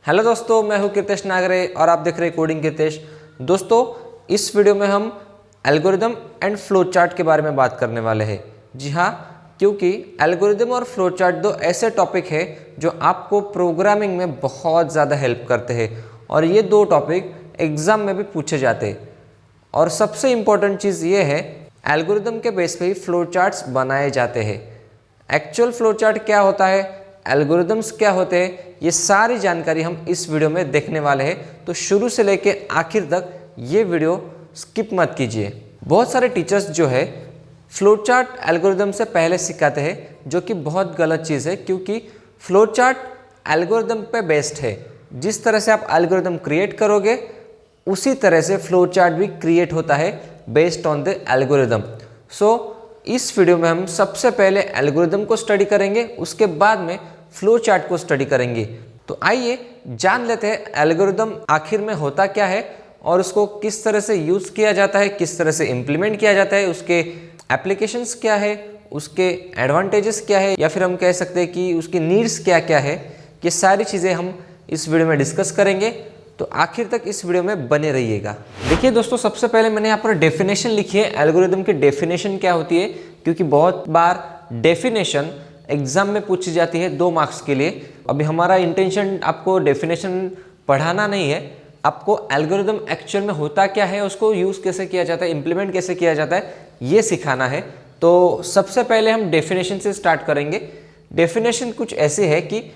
Hello दोस्तों, मैं हूं कीर्तेश नागरे और आप देख रहे हैं कोडिंग कीर्तेश। दोस्तों, इस वीडियो में हम एल्गोरिदम एंड फ्लो चार्ट के बारे में बात करने वाले हैं। जी हाँ, क्योंकि एल्गोरिदम और फ्लो चार्ट दो ऐसे टॉपिक है जो आपको प्रोग्रामिंग में बहुत ज़्यादा हेल्प करते हैं और ये दो टॉपिक एग्ज़ाम में भी पूछे जाते हैं। और सबसे इम्पोर्टेंट चीज़ ये है, एल्गोरिदम के बेस पे ही फ्लो चार्ट्स बनाए जाते हैं। एक्चुअल फ्लो चार्ट क्या होता है, एल्गोरिदम्स क्या होते हैं, ये सारी जानकारी हम इस वीडियो में देखने वाले हैं। तो शुरू से लेके आखिर तक ये वीडियो स्किप मत कीजिए। बहुत सारे टीचर्स जो है फ्लो चार्ट एल्गोरिदम से पहले सिखाते हैं, जो कि बहुत गलत चीज़ है, क्योंकि फ्लो चार्ट एल्गोरिदम पे बेस्ड है। जिस तरह से आप एल्गोरिदम क्रिएट करोगे उसी तरह से फ्लो चार्ट भी क्रिएट होता है बेस्ड ऑन द एल्गोरिदम। इस वीडियो में हम सबसे पहले एल्गोरिदम को स्टडी करेंगे, उसके बाद में फ्लो चार्ट को स्टडी करेंगे। तो आइए जान लेते हैं एल्गोरिदम आखिर में होता क्या है और उसको किस तरह से यूज़ किया जाता है, किस तरह से इम्प्लीमेंट किया जाता है, उसके एप्लीकेशंस क्या है, उसके एडवांटेजेस क्या है, या फिर हम कह सकते हैं कि उसकी नीड्स क्या क्या है। ये सारी चीज़ें हम इस वीडियो में डिस्कस करेंगे, तो आखिर तक इस वीडियो में बने रहिएगा। देखिए दोस्तों, सबसे पहले मैंने यहाँ पर डेफिनेशन लिखी है। एल्गोरिदम की डेफिनेशन क्या होती है, क्योंकि बहुत बार डेफिनेशन एग्जाम में पूछी जाती है 2 मार्क्स के लिए। अभी हमारा इंटेंशन आपको डेफिनेशन पढ़ाना नहीं है, आपको एल्गोरिदम एक्चुअल में होता क्या है, उसको यूज़ कैसे किया जाता है, इम्प्लीमेंट कैसे किया जाता है, ये सिखाना है। तो सबसे पहले हम डेफिनेशन से स्टार्ट करेंगे। डेफिनेशन कुछ ऐसे है कि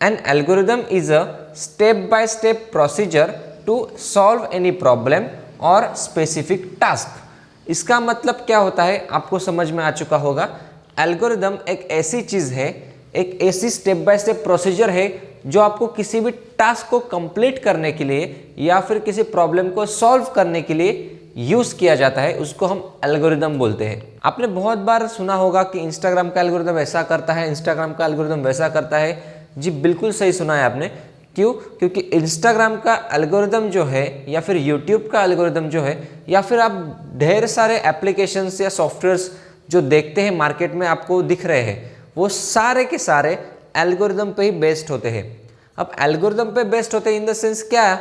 An algorithm is a step-by-step procedure to solve any problem or specific task। इसका मतलब क्या होता है आपको समझ में आ चुका होगा। एल्गोरिदम एक ऐसी चीज़ है, एक ऐसी स्टेप बाय स्टेप प्रोसीजर है जो आपको किसी भी टास्क को कंप्लीट करने के लिए या फिर किसी प्रॉब्लम को सॉल्व करने के लिए यूज़ किया जाता है। उसको हम एल्गोरिदम बोलते हैं। आपने बहुत बार सुना होगा कि इंस्टाग्राम का एल्गोरिदम ऐसा करता है, इंस्टाग्राम का एल्गोरिदम वैसा करता है। जी बिल्कुल सही सुना है आपने। क्यों? क्योंकि इंस्टाग्राम का एल्गोरिदम जो है, या फिर यूट्यूब का एल्गोरिदम जो है, या फिर आप ढेर सारे एप्लीकेशंस या सॉफ्टवेयर्स जो देखते हैं मार्केट में आपको दिख रहे हैं, वो सारे के सारे एल्गोरिदम पे ही बेस्ड होते हैं। अब एल्गोरिदम पे बेस्ड होते हैं इन द सेंस क्या,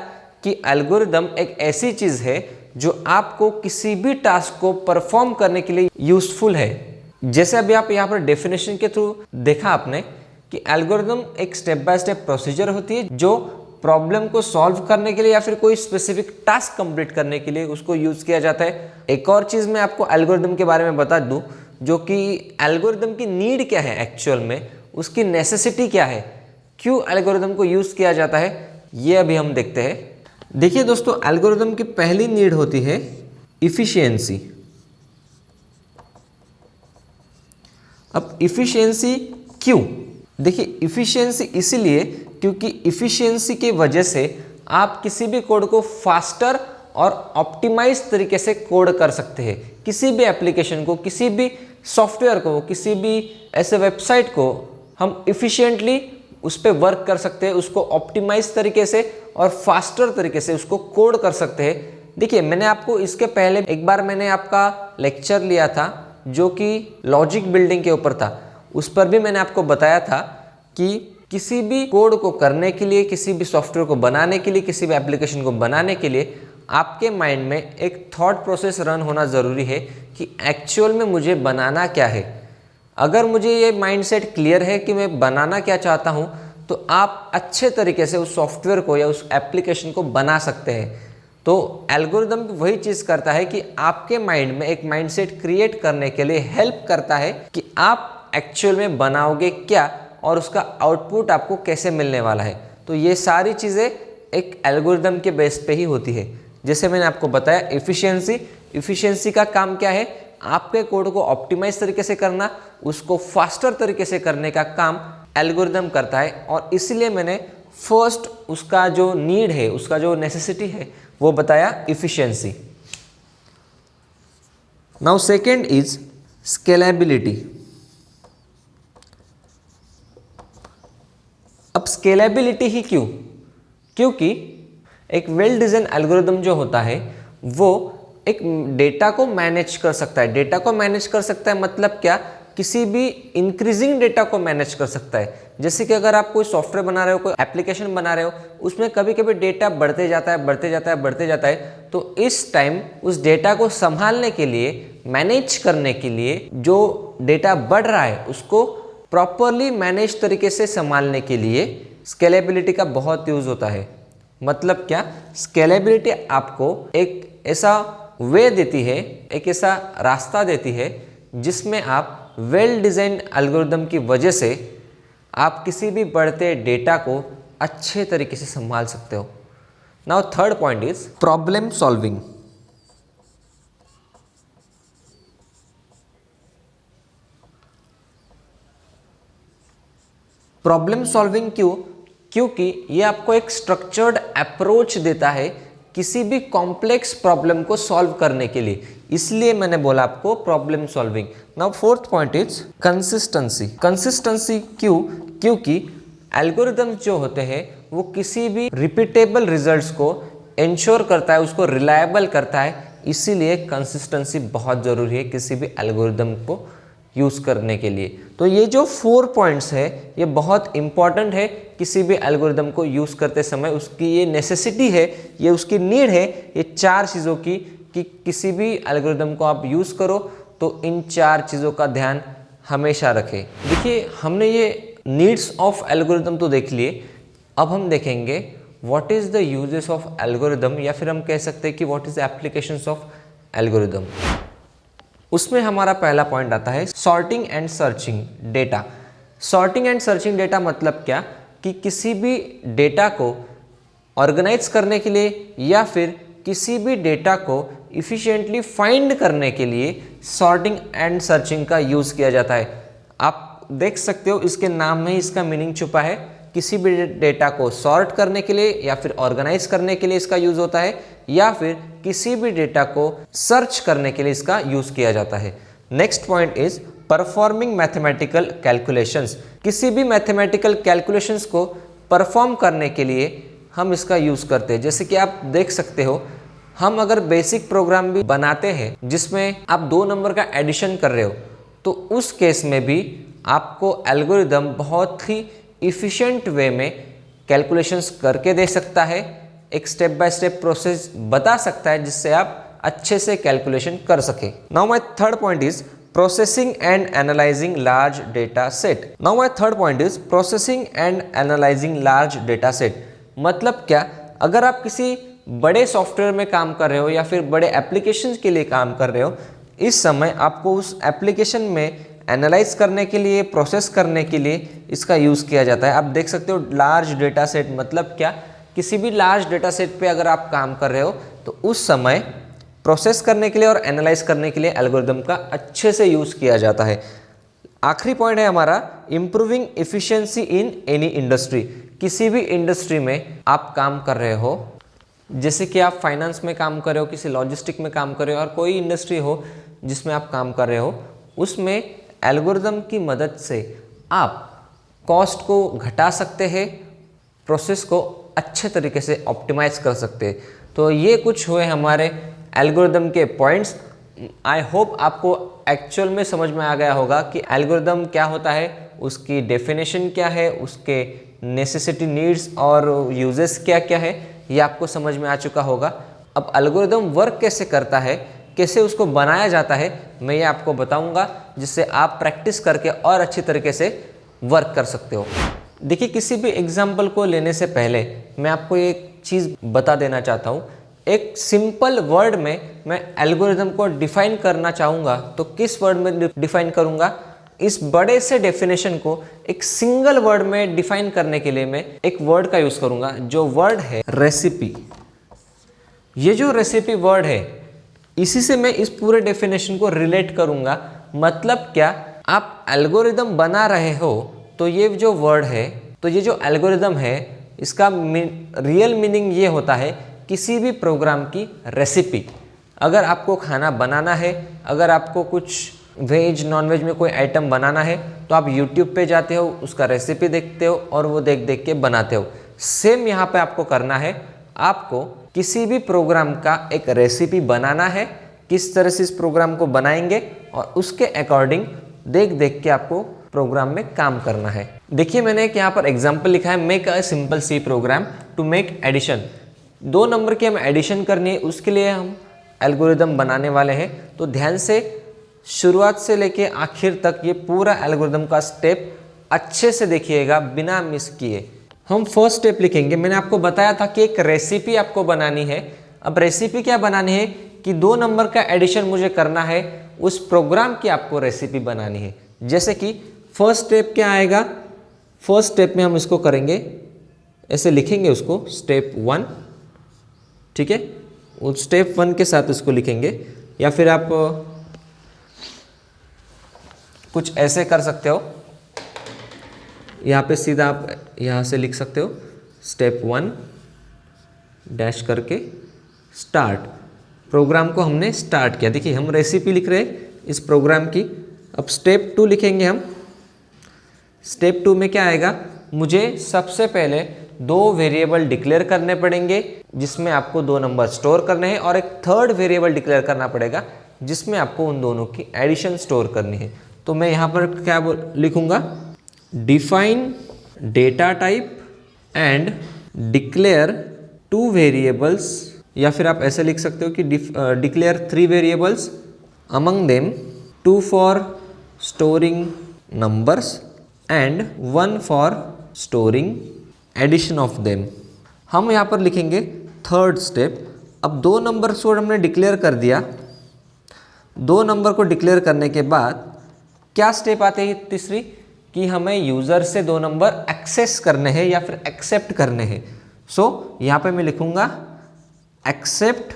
कि एल्गोरिदम एक ऐसी चीज़ है जो आपको किसी भी टास्क को परफॉर्म करने के लिए यूजफुल है। जैसे अभी आप यहाँ पर डेफिनेशन के थ्रू देखा आपने कि एल्गोरिदम एक स्टेप बाय स्टेप प्रोसीजर होती है जो प्रॉब्लम को सॉल्व करने के लिए या फिर कोई स्पेसिफिक टास्क कंप्लीट करने के लिए उसको यूज़ किया जाता है। एक और चीज़ मैं आपको एल्गोरिदम के बारे में बता दूं, जो कि एल्गोरिदम की नीड क्या है एक्चुअल में, उसकी नेसेसिटी क्या है, क्यों एल्गोरिदम को यूज़ किया जाता है, ये अभी हम देखते हैं। देखिए दोस्तों, एल्गोरिदम की पहली नीड होती है इफिशियंसी। अब इफिशियंसी क्यों? देखिए, इफ़िशियंसी इसीलिए क्योंकि इफ़िशियंसी की वजह से आप किसी भी कोड को फास्टर और ऑप्टिमाइज तरीके से कोड कर सकते हैं। किसी भी एप्लीकेशन को, किसी भी सॉफ्टवेयर को, किसी भी ऐसे वेबसाइट को हम इफ़िशियंटली उस पर वर्क कर सकते हैं, उसको ऑप्टिमाइज तरीके से और फास्टर तरीके से उसको कोड कर सकते हैं। देखिए, मैंने आपको इसके पहले एक बार मैंने आपका लेक्चर लिया था जो कि लॉजिक बिल्डिंग के ऊपर था। उस पर भी मैंने आपको बताया था कि किसी भी कोड को करने के लिए, किसी भी सॉफ्टवेयर को बनाने के लिए, किसी भी एप्लीकेशन को बनाने के लिए आपके माइंड में एक थॉट प्रोसेस रन होना ज़रूरी है कि एक्चुअल में मुझे बनाना क्या है। अगर मुझे ये माइंडसेट क्लियर है कि मैं बनाना क्या चाहता हूँ, तो आप अच्छे तरीके से उस सॉफ्टवेयर को या उस एप्लीकेशन को बना सकते हैं। तो एल्गोरिदम वही चीज़ करता है कि आपके माइंड में एक माइंडसेट क्रिएट करने के लिए हेल्प करता है कि आप एक्चुअल में बनाओगे क्या और उसका आउटपुट आपको कैसे मिलने वाला है। तो ये सारी चीज़ें एक एल्गोरिदम के बेस पे ही होती है। जैसे मैंने आपको बताया इफ़िशियंसी का काम क्या है, आपके कोड को ऑप्टिमाइज तरीके से करना, उसको फास्टर तरीके से करने का काम एल्गोरिदम करता है। और इसलिए मैंने फर्स्ट उसका जो नीड है, उसका जो नेसेसिटी है, वो बताया efficiency. Now second is scalability. अब स्केलेबिलिटी ही क्यों? क्योंकि एक वेल डिज़ाइन एल्गोरिदम जो होता है वो एक डेटा को मैनेज कर सकता है। डेटा को मैनेज कर सकता है मतलब क्या, किसी भी इंक्रीजिंग डेटा को मैनेज कर सकता है। जैसे कि अगर आप कोई सॉफ्टवेयर बना रहे हो, कोई एप्लीकेशन बना रहे हो, उसमें कभी कभी डेटा बढ़ते जाता है, तो इस टाइम उस डेटा को संभालने के लिए, मैनेज करने के लिए, जो डेटा बढ़ रहा है उसको प्रॉपरली मैनेज तरीके से संभालने के लिए स्केलेबिलिटी का बहुत यूज होता है। मतलब क्या, स्केलेबिलिटी आपको एक ऐसा वे देती है, एक ऐसा रास्ता देती है जिसमें आप वेल डिजाइन एल्गोरिदम की वजह से आप किसी भी बढ़ते डेटा को अच्छे तरीके से संभाल सकते हो। Now third point is problem solving. Problem solving क्यों? क्योंकि ये आपको एक स्ट्रक्चर्ड अप्रोच देता है किसी भी कॉम्प्लेक्स प्रॉब्लम को सॉल्व करने के लिए, इसलिए मैंने बोला आपको problem solving. Now fourth point is consistency. Consistency क्यों? क्योंकि एल्गोरिदम जो होते हैं वो किसी भी रिपीटेबल रिजल्ट्स को इंश्योर करता है, उसको रिलायबल करता है, इसीलिए कंसिस्टेंसी बहुत ज़रूरी है किसी भी एल्गोरिदम को यूज़ करने के लिए। तो ये जो 4 पॉइंट्स है ये बहुत इंपॉर्टेंट है किसी भी एल्गोरिदम को यूज़ करते समय, उसकी ये नेसेसिटी है, ये उसकी नीड है, ये 4 चीज़ों की, कि किसी भी एल्गोरिदम को आप यूज़ करो तो इन 4 चीज़ों का ध्यान हमेशा रखें। देखिए, हमने ये नीड्स ऑफ एल्गोरिदम तो देख लिए, अब हम देखेंगे what is the uses of algorithm, या फिर हम कह सकते हैं कि what is the applications of algorithm. उसमें हमारा पहला पॉइंट आता है sorting and searching data. Sorting and searching data मतलब क्या, कि किसी भी डेटा को ऑर्गेनाइज करने के लिए या फिर किसी भी डेटा को इफ़िशिएंटली फाइंड करने के लिए सॉर्टिंग एंड सर्चिंग का यूज़ किया जाता है। आप देख सकते हो इसके नाम में ही इसका मीनिंग छुपा है। किसी भी डेटा को सॉर्ट करने के लिए या फिर ऑर्गेनाइज करने के लिए इसका यूज़ होता है, या फिर किसी भी डेटा को सर्च करने के लिए इसका यूज़ किया जाता है। Next point is performing mathematical calculations. किसी भी मैथमेटिकल कैलकुलेशंस को परफॉर्म करने के लिए हम इसका यूज़ करते हैं। जैसे कि आप देख सकते हो, हम अगर बेसिक प्रोग्राम भी बनाते हैं जिसमें आप 2 नंबर का एडिशन कर रहे हो, तो उस केस में भी आपको एल्गोरिदम बहुत ही इफ़िशिएंट वे में कैलकुलेशंस करके दे सकता है, एक स्टेप बाय स्टेप प्रोसेस बता सकता है जिससे आप अच्छे से कैलकुलेशन कर सके। Now my third point is processing and analysing large data set. Now my third point is processing and analysing large data set. मतलब क्या, अगर आप किसी बड़े सॉफ्टवेयर में काम कर रहे हो या फिर बड़े एप्लीकेशंस के लिए काम कर रहे हो, इस समय आपको उस एप्लीकेशन में एनालाइज करने के लिए, प्रोसेस करने के लिए इसका यूज़ किया जाता है। आप देख सकते हो लार्ज डेटा सेट मतलब क्या, किसी भी लार्ज डेटा सेट पे अगर आप काम कर रहे हो तो उस समय प्रोसेस करने के लिए और एनालाइज करने के लिए एल्गोरिदम का अच्छे से यूज़ किया जाता है। आखिरी पॉइंट है हमारा improving efficiency in any industry. किसी भी इंडस्ट्री में आप काम कर रहे हो, जैसे कि आप फाइनेंस में काम कर रहे हो, किसी लॉजिस्टिक में काम कर रहे हो, और कोई इंडस्ट्री हो जिसमें आप काम कर रहे हो, उसमें एल्गोरिदम की मदद से आप कॉस्ट को घटा सकते हैं, प्रोसेस को अच्छे तरीके से ऑप्टिमाइज कर सकते हैं। तो ये कुछ हुए हमारे एल्गोरिदम के पॉइंट्स। आई होप आपको एक्चुअल में समझ में आ गया होगा कि एल्गोरिदम क्या होता है, उसकी डेफिनेशन क्या है, उसके नेसेसिटी, नीड्स और यूजेस क्या क्या है, ये आपको समझ में आ चुका होगा। अब एल्गोरिदम वर्क कैसे करता है, कैसे उसको बनाया जाता है, मैं ये आपको बताऊंगा, जिससे आप प्रैक्टिस करके और अच्छी तरीके से वर्क कर सकते हो। देखिए, किसी भी एग्जाम्पल को लेने से पहले मैं आपको एक चीज़ बता देना चाहता हूँ। एक सिंपल वर्ड में मैं एल्गोरिदम को डिफाइन करना चाहूँगा तो किस वर्ड में डिफाइन करूँगा? इस बड़े से डेफिनेशन को एक सिंगल वर्ड में डिफाइन करने के लिए मैं एक वर्ड का यूज़ करूँगा, जो वर्ड है रेसिपी। ये जो रेसिपी वर्ड है, इसी से मैं इस पूरे डेफिनेशन को रिलेट करूँगा। मतलब क्या, आप एल्गोरिदम बना रहे हो तो ये जो वर्ड है, तो ये जो एल्गोरिदम है, इसका रियल मीनिंग ये होता है किसी भी प्रोग्राम की रेसिपी। अगर आपको खाना बनाना है, अगर आपको कुछ वेज नॉन वेज में कोई आइटम बनाना है, तो आप यूट्यूब पे जाते हो, उसका रेसिपी देखते हो और वो देख देख के बनाते हो। सेम यहाँ पे आपको करना है, आपको किसी भी प्रोग्राम का एक रेसिपी बनाना है, किस तरह से इस प्रोग्राम को बनाएंगे और उसके अकॉर्डिंग देख देख के आपको प्रोग्राम में काम करना है। देखिए मैंने एक यहाँ पर एग्जाम्पल लिखा है, make a simple C program to make addition. 2 number की हमें एडिशन करनी है, उसके लिए हम एल्गोरिदम बनाने वाले हैं। तो ध्यान से शुरुआत से लेके आखिर तक ये पूरा एल्गोरिदम का स्टेप अच्छे से देखिएगा बिना मिस किए। हम फर्स्ट स्टेप लिखेंगे। मैंने आपको बताया था कि एक रेसिपी आपको बनानी है। अब रेसिपी क्या बनानी है कि 2 नंबर का एडिशन मुझे करना है, उस प्रोग्राम की आपको रेसिपी बनानी है। जैसे कि फर्स्ट स्टेप क्या आएगा, फर्स्ट स्टेप में हम इसको करेंगे, ऐसे लिखेंगे उसको स्टेप 1, ठीक है। उस स्टेप 1 के साथ उसको लिखेंगे, या फिर आप कुछ ऐसे कर सकते हो, यहाँ पे सीधा आप यहाँ से लिख सकते हो स्टेप 1 डैश करके स्टार्ट। प्रोग्राम को हमने स्टार्ट किया। देखिए हम रेसिपी लिख रहे हैं इस प्रोग्राम की। अब स्टेप 2 लिखेंगे हम। स्टेप 2 में क्या आएगा, मुझे सबसे पहले 2 वेरिएबल डिक्लेयर करने पड़ेंगे जिसमें आपको 2 नंबर स्टोर करने हैं, और एक थर्ड वेरिएबल डिक्लेयर करना पड़ेगा जिसमें आपको उन दोनों की एडिशन स्टोर करनी है। तो मैं यहाँ पर क्या लिखूँगा, define data type and declare 2 variables, या फिर आप ऐसे लिख सकते हो कि declare 3 variables, among them 2 for storing numbers and 1 for storing addition of them. हम यहाँ पर लिखेंगे थर्ड स्टेप। अब 2 नंबर को हमने डिक्लेयर कर दिया। 2 नंबर को डिक्लेयर करने के बाद क्या स्टेप आते हैं तीसरी, कि हमें यूज़र से 2 नंबर एक्सेस करने हैं या फिर एक्सेप्ट करने हैं। सो यहाँ पे मैं लिखूँगा एक्सेप्ट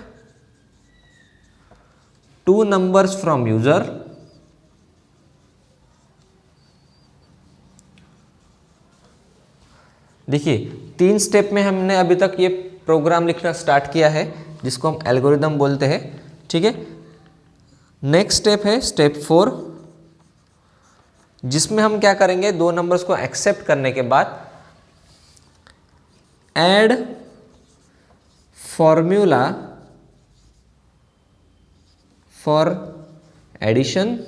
2 नंबर्स फ्रॉम यूज़र देखिए 3 स्टेप में हमने अभी तक ये प्रोग्राम लिखना स्टार्ट किया है जिसको हम एल्गोरिदम बोलते हैं, ठीक है। नेक्स्ट स्टेप है स्टेप 4, जिसमें हम क्या करेंगे, 2 नंबर्स को एक्सेप्ट करने के बाद add formula for addition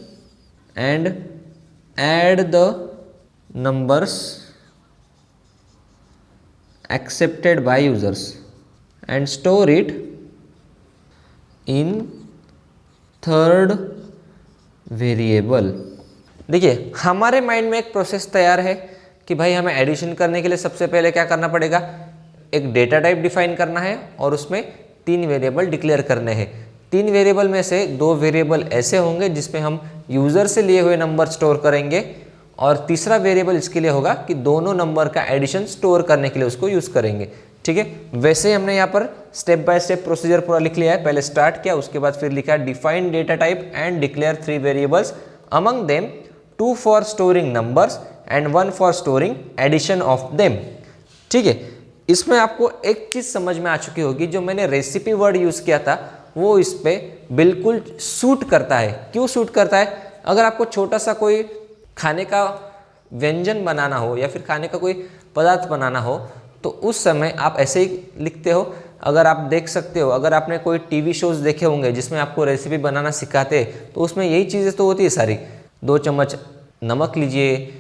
and add the numbers accepted by users and store it in third variable। देखिए हमारे माइंड में एक प्रोसेस तैयार है कि भाई हमें एडिशन करने के लिए सबसे पहले क्या करना पड़ेगा, एक डेटा टाइप डिफाइन करना है और उसमें 3 वेरिएबल डिक्लेयर करने हैं। 3 वेरिएबल में से 2 वेरिएबल ऐसे होंगे जिसमें हम यूज़र से लिए हुए नंबर स्टोर करेंगे, और तीसरा वेरिएबल इसके लिए होगा कि दोनों नंबर का एडिशन स्टोर करने के लिए उसको यूज़ करेंगे, ठीक है। वैसे ही हमने यहाँ पर स्टेप बाय स्टेप प्रोसीजर पूरा लिख लिया है। पहले स्टार्ट किया, उसके बाद फिर लिखा define data type and declare 3 variables, among them 2 for storing numbers and 1 for storing addition of them, ठीक है। इसमें आपको एक चीज़ समझ में आ चुकी होगी, जो मैंने रेसिपी वर्ड यूज़ किया था वो इस पर बिल्कुल सूट करता है। क्यों सूट करता है, अगर आपको छोटा सा कोई खाने का व्यंजन बनाना हो या फिर खाने का कोई पदार्थ बनाना हो तो उस समय आप ऐसे ही लिखते हो। अगर आप देख सकते हो, अगर आपने कोई टीवी शोज़ देखे होंगे जिसमें आपको रेसिपी बनाना सिखाते तो उसमें यही चीज़ें तो होती है सारी। 2 चम्मच नमक लीजिए,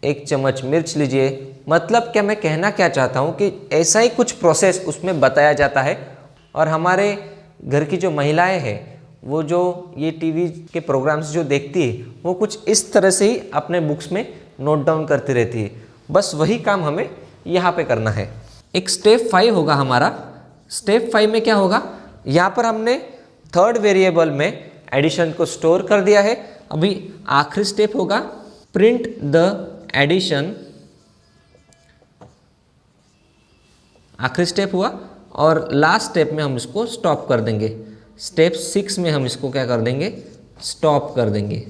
1 चम्मच मिर्च लीजिए। मतलब क्या मैं कहना क्या चाहता हूँ कि ऐसा ही कुछ प्रोसेस उसमें बताया जाता है। और हमारे घर की जो महिलाएँ हैं वो जो ये टीवी के प्रोग्राम्स जो देखती है वो कुछ इस तरह से ही अपने बुक्स में नोट डाउन करती रहती है। बस वही काम हमें यहाँ पे करना है। एक स्टेप 5 होगा हमारा। स्टेप 5 में क्या होगा, यहाँ पर हमने थर्ड वेरिएबल में एडिशन को स्टोर कर दिया है। अभी आखिरी स्टेप होगा प्रिंट द एडिशन, आखिरी स्टेप हुआ, और लास्ट स्टेप में हम इसको स्टॉप कर देंगे। स्टेप 6 में हम इसको क्या कर देंगे, स्टॉप कर देंगे।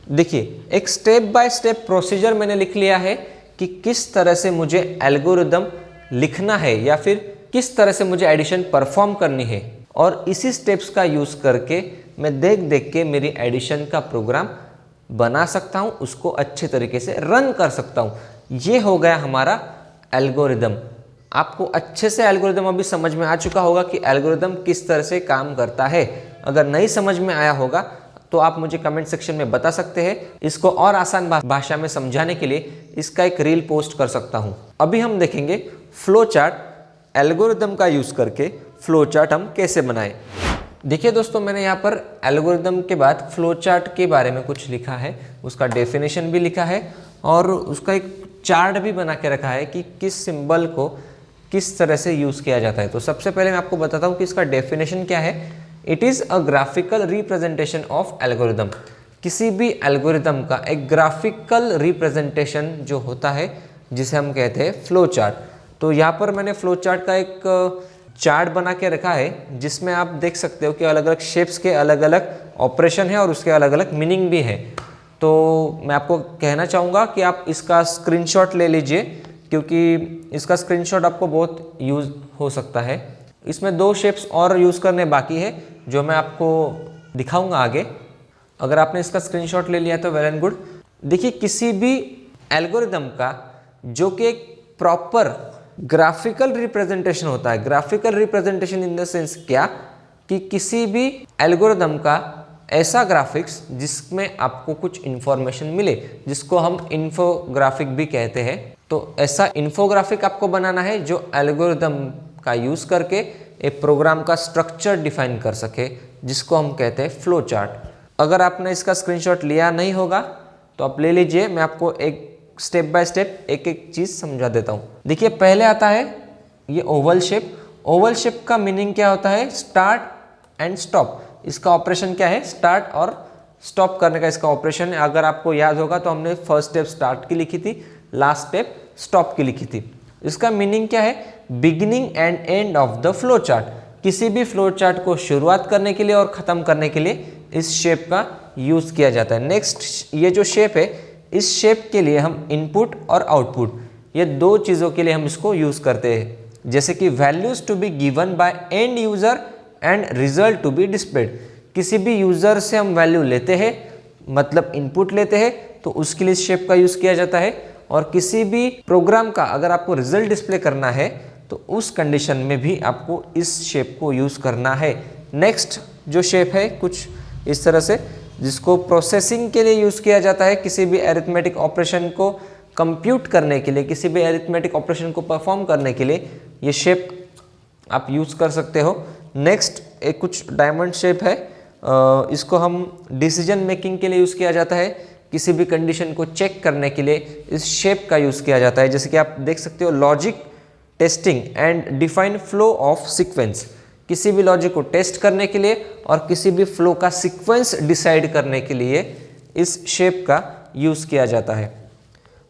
देखिए एक स्टेप बाय स्टेप प्रोसीजर मैंने लिख लिया है कि किस तरह से मुझे एल्गोरिदम लिखना है या फिर किस तरह से मुझे एडिशन परफॉर्म करनी है, और इसी स्टेप्स का यूज़ करके मैं देख देख के मेरी एडिशन का प्रोग्राम बना सकता हूँ, उसको अच्छे तरीके से रन कर सकता हूँ। ये हो गया हमारा एल्गोरिदम। आपको अच्छे से एल्गोरिदम अभी समझ में आ चुका होगा कि एल्गोरिदम किस तरह से काम करता है। अगर नहीं समझ में आया होगा तो आप मुझे कमेंट सेक्शन में बता सकते हैं। इसको और आसान भाषा में समझाने के लिए इसका एक रील पोस्ट कर सकता हूँ। अभी हम देखेंगे फ्लो चार्ट एल्गोरिदम का यूज़ करके फ्लो चार्ट हम कैसे बनाएं। देखिए दोस्तों, मैंने यहाँ पर एल्गोरिदम के बाद फ्लो चार्ट के बारे में कुछ लिखा है, उसका डेफिनेशन भी लिखा है और उसका एक चार्ट भी बना के रखा है कि किस सिंबल को किस तरह से यूज़ किया जाता है। तो सबसे पहले मैं आपको बताता हूँ कि इसका डेफिनेशन क्या है। It is a graphical representation of algorithm. किसी भी एल्गोरिदम का एक ग्राफिकल रिप्रेजेंटेशन जो होता है जिसे हम कहते हैं फ्लो चार्ट। तो यहाँ पर मैंने फ्लो चार्ट का एक चार्ट बना के रखा है जिसमें आप देख सकते हो कि अलग अलग शेप्स के अलग अलग ऑपरेशन है और उसके अलग अलग मीनिंग भी है। तो मैं आपको कहना चाहूँगा कि आप इसका स्क्रीनशॉट ले लीजिए, क्योंकि इसका स्क्रीनशॉट आपको बहुत यूज़ हो सकता है। इसमें 2 शेप्स और यूज़ करने बाकी है जो मैं आपको दिखाऊंगा आगे। अगर आपने इसका स्क्रीनशॉट ले लिया तो वेल एंड गुड। देखिए, किसी भी एल्गोरिदम का जो कि एक प्रॉपर ग्राफिकल रिप्रेजेंटेशन होता है, graphical representation in the sense क्या कि किसी भी एल्गोरिदम का ऐसा ग्राफिक्स जिसमें आपको कुछ इन्फॉर्मेशन मिले, जिसको हम इन्फोग्राफिक भी कहते हैं। तो ऐसा इन्फोग्राफिक आपको बनाना है जो एल्गोरिदम का यूज़ करके एक प्रोग्राम का स्ट्रक्चर डिफाइन कर सके, जिसको हम कहते हैं फ्लो चार्ट। अगर आपने इसका स्क्रीनशॉट लिया नहीं होगा तो आप ले लीजिए, मैं आपको एक स्टेप बाय स्टेप एक एक चीज़ समझा देता हूँ। देखिए, पहले आता है ये ओवल शेप। ओवल शेप का मीनिंग क्या होता है? Start and stop. इसका ऑपरेशन क्या है? स्टार्ट और स्टॉप करने का इसका ऑपरेशन है। अगर आपको याद होगा तो हमने फर्स्ट स्टेप स्टार्ट की लिखी थी, लास्ट स्टेप स्टॉप की लिखी थी। इसका मीनिंग क्या है? Beginning and end of the flow chart. किसी भी फ्लो चार्ट को शुरुआत करने के लिए और ख़त्म करने के लिए इस शेप का यूज़ किया जाता है। नेक्स्ट, ये जो शेप है, इस शेप के लिए हम इनपुट और आउटपुट, ये 2 चीज़ों के लिए हम इसको यूज़ करते हैं। जैसे कि values to be given by end user and result to be displayed. किसी भी यूज़र से हम वैल्यू लेते हैं, मतलब इनपुट लेते हैं, तो उसके लिए इस शेप का यूज़ किया जाता है। और किसी भी प्रोग्राम का अगर आपको रिजल्ट डिस्प्ले करना है तो उस कंडीशन में भी आपको इस शेप को यूज़ करना है। नेक्स्ट जो शेप है कुछ इस तरह से, जिसको प्रोसेसिंग के लिए यूज़ किया जाता है। किसी भी अरिथमेटिक ऑपरेशन को कंप्यूट करने के लिए, किसी भी अरिथमेटिक ऑपरेशन को परफॉर्म करने के लिए ये शेप आप यूज़ कर सकते हो। नेक्स्ट एक कुछ डायमंड शेप है, इसको हम डिसीजन मेकिंग के लिए यूज़ किया जाता है। किसी भी कंडीशन को चेक करने के लिए इस शेप का यूज़ किया जाता है। जैसे कि आप देख सकते हो, logic testing and define flow of sequence. किसी भी लॉजिक को टेस्ट करने के लिए और किसी भी फ्लो का सीक्वेंस डिसाइड करने के लिए इस शेप का यूज़ किया जाता है।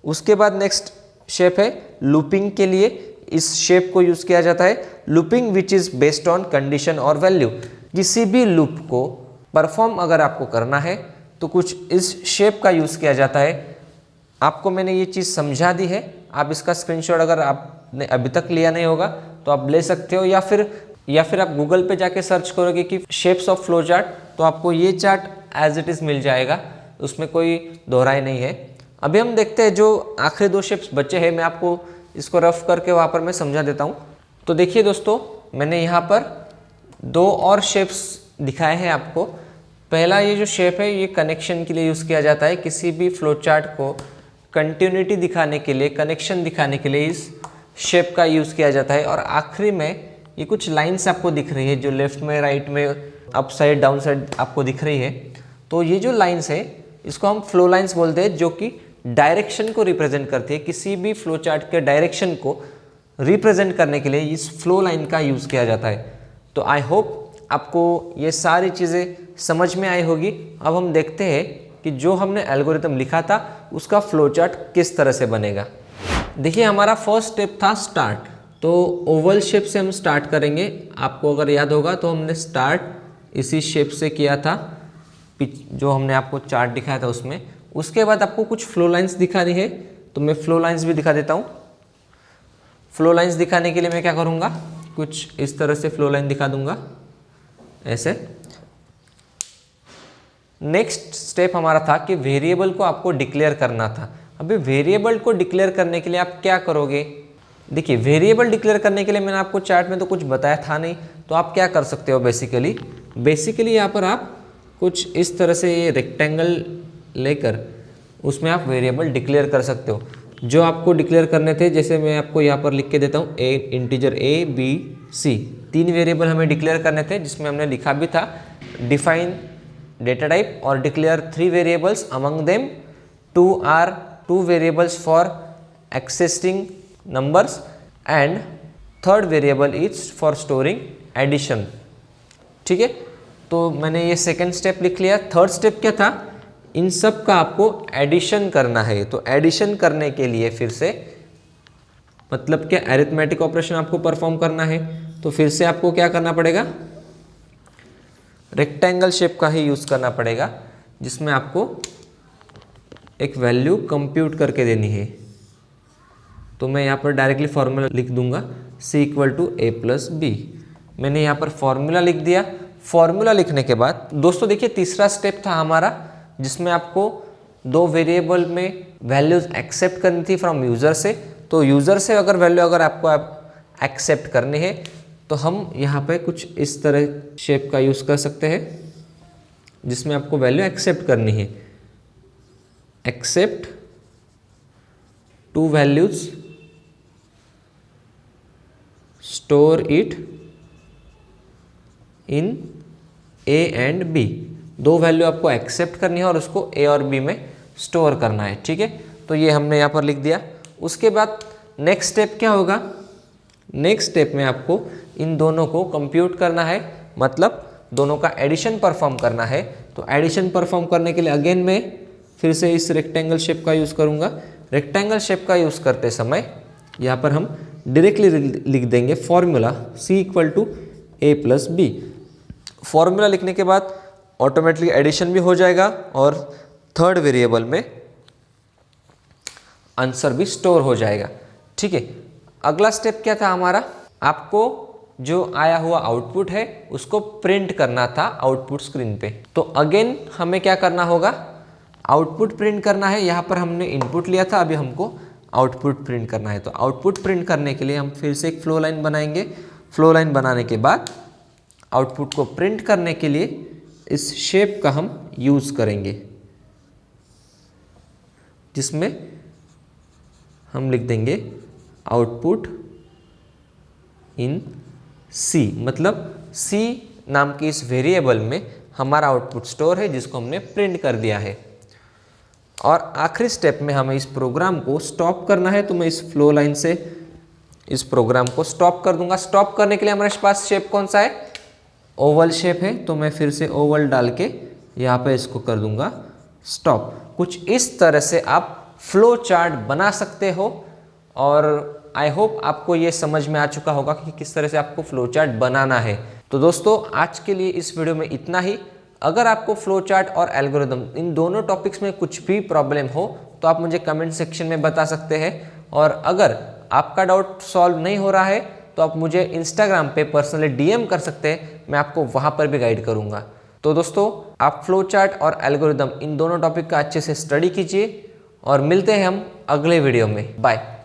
उसके बाद नेक्स्ट शेप है लूपिंग के लिए इस शेप को यूज़ किया जाता है। Looping which is based on condition और वैल्यू। किसी भी लूप को परफॉर्म अगर आपको करना है तो कुछ इस शेप का यूज़ किया जाता है। आपको मैंने ये चीज़ समझा दी है। आप इसका स्क्रीनशॉट अगर आपने अभी तक लिया नहीं होगा तो आप ले सकते हो, या फिर आप गूगल पे जाके सर्च करोगे कि शेप्स ऑफ फ्लो चार्ट, तो आपको ये चार्ट एज इट इज़ मिल जाएगा, उसमें कोई दोहराई नहीं है। अभी हम देखते हैं जो आखिरी 2 शेप्स बचे हैं, मैं आपको इसको रफ करके वहाँ पर मैं समझा देता हूँ। तो देखिए दोस्तों, मैंने यहाँ पर 2 और शेप्स दिखाए हैं आपको। पहला ये जो शेप है ये कनेक्शन के लिए यूज़ किया जाता है। किसी भी फ्लो चार्ट को कंटिन्यूटी दिखाने के लिए, कनेक्शन दिखाने के लिए इस शेप का यूज़ किया जाता है। और आखिरी में ये कुछ लाइंस आपको दिख रही है जो लेफ्ट में, राइट में, अप साइड, डाउन साइड आपको दिख रही है। तो ये जो लाइंस है इसको हम फ्लो लाइंस बोलते हैं, जो कि डायरेक्शन को रिप्रेजेंट करती है। किसी भी फ्लो चार्ट के डायरेक्शन को रिप्रेजेंट करने के लिए इस फ्लो लाइन का यूज़ किया जाता है। तो आई होप आपको ये सारी चीज़ें समझ में आई होगी। अब हम देखते हैं कि जो हमने एल्गोरिथम लिखा था उसका फ्लो चार्ट किस तरह से बनेगा। देखिए, हमारा फर्स्ट स्टेप था स्टार्ट। तो ओवल शेप से हम स्टार्ट करेंगे। आपको अगर याद होगा तो हमने स्टार्ट इसी शेप से किया था, जो हमने आपको चार्ट दिखाया था उसमें। उसके बाद आपको कुछ फ्लो लाइंस दिखानी है, तो मैं फ्लो लाइंस भी दिखा देता हूँ। फ्लो लाइंस दिखाने के लिए मैं क्या करूँगा, कुछ इस तरह से फ्लो लाइन दिखा दूंगा, ऐसे। नेक्स्ट स्टेप हमारा था कि वेरिएबल को आपको डिक्लेयर करना था। अभी वेरिएबल को डिक्लेयर करने के लिए आप क्या करोगे? देखिए, वेरिएबल डिक्लेयर करने के लिए मैंने आपको चार्ट में तो कुछ बताया था नहीं, तो आप क्या कर सकते हो बेसिकली यहाँ पर आप कुछ इस तरह से ये रेक्टेंगल लेकर उसमें आप वेरिएबल डिक्लेयर कर सकते हो। जो आपको डिक्लेयर करने थे, जैसे मैं आपको यहाँ पर लिख के देता हूँ, integer A, B, C, 3 variable हमें डिक्लेयर करने थे, जिसमें हमने लिखा भी था डिफाइन डेटा टाइप और declare 3 variables, among them 2 variables for accessing numbers and 3rd variable is for storing addition. ठीक है, तो मैंने ये सेकेंड स्टेप लिख लिया। थर्ड स्टेप क्या था, इन सब का आपको एडिशन करना है। तो एडिशन करने के लिए फिर से मतलब क्या, अरिथमेटिक ऑपरेशन आपको परफॉर्म करना है, तो फिर से आपको क्या करना पड़ेगा, रेक्टेंगल शेप का ही यूज करना पड़ेगा, जिसमें आपको एक वैल्यू कंप्यूट करके देनी है। तो मैं यहाँ पर डायरेक्टली फॉर्मूला लिख दूंगा, C = A + B। मैंने यहाँ पर फॉर्मूला लिख दिया। फॉर्मूला लिखने के बाद दोस्तों देखिए, तीसरा स्टेप था हमारा, जिसमें आपको 2 वेरिएबल में वैल्यूज एक्सेप्ट करनी थी फ्रॉम यूज़र से। तो यूज़र से अगर वैल्यू आपको एक्सेप्ट करनी है, तो हम यहाँ पे कुछ इस तरह शेप का यूज़ कर सकते हैं, जिसमें आपको वैल्यू एक्सेप्ट करनी है। Accept 2 values, store it in A and B। 2 value आपको एक्सेप्ट करनी है और उसको A और B में स्टोर करना है। ठीक है, तो ये हमने यहाँ पर लिख दिया। उसके बाद नेक्स्ट स्टेप क्या होगा, नेक्स्ट स्टेप में आपको इन दोनों को कंप्यूट करना है, मतलब दोनों का एडिशन परफॉर्म करना है। तो एडिशन परफॉर्म करने के लिए अगेन मैं फिर से इस रेक्टेंगल शेप का यूज़ करूँगा। रेक्टेंगल शेप का यूज़ करते समय यहाँ पर हम डायरेक्टली लिख देंगे formula C = A + B। Formula लिखने के बाद ऑटोमेटिकली एडिशन भी हो जाएगा और 3rd वेरिएबल में आंसर भी स्टोर हो जाएगा। ठीक है, अगला स्टेप क्या था हमारा, आपको जो आया हुआ आउटपुट है उसको प्रिंट करना था आउटपुट स्क्रीन पे। तो अगेन हमें क्या करना होगा, आउटपुट प्रिंट करना है। यहाँ पर हमने इनपुट लिया था, अभी हमको आउटपुट प्रिंट करना है। तो आउटपुट प्रिंट करने के लिए हम फिर से एक फ्लो लाइन बनाएंगे। फ्लो लाइन बनाने के बाद आउटपुट को प्रिंट करने के लिए इस शेप का हम यूज़ करेंगे, जिसमें हम लिख देंगे आउटपुट इन C, मतलब C नाम की इस वेरिएबल में हमारा आउटपुट स्टोर है, जिसको हमने प्रिंट कर दिया है। और आखिरी स्टेप में हमें इस प्रोग्राम को स्टॉप करना है। तो मैं इस फ्लो लाइन से इस प्रोग्राम को स्टॉप कर दूंगा। स्टॉप करने के लिए हमारे पास शेप कौन सा है, ओवल शेप है। तो मैं फिर से ओवल डाल के यहाँ पे इसको कर दूंगा स्टॉप। कुछ इस तरह से आप फ्लो चार्ट बना सकते हो। और आई होप आपको ये समझ में आ चुका होगा कि किस तरह से आपको फ्लो चार्ट बनाना है। तो दोस्तों आज के लिए इस वीडियो में इतना ही। अगर आपको फ्लो चार्ट और एल्गोरिदम इन दोनों टॉपिक्स में कुछ भी प्रॉब्लम हो तो आप मुझे कमेंट सेक्शन में बता सकते हैं। और अगर आपका डाउट सॉल्व नहीं हो रहा है तो आप मुझे इंस्टाग्राम पे पर्सनली DM कर सकते हैं, मैं आपको वहाँ पर भी गाइड करूँगा। तो दोस्तों आप फ्लो चार्ट और एल्गोरिदम इन दोनों टॉपिक का अच्छे से स्टडी कीजिए और मिलते हैं हम अगले वीडियो में। बाय।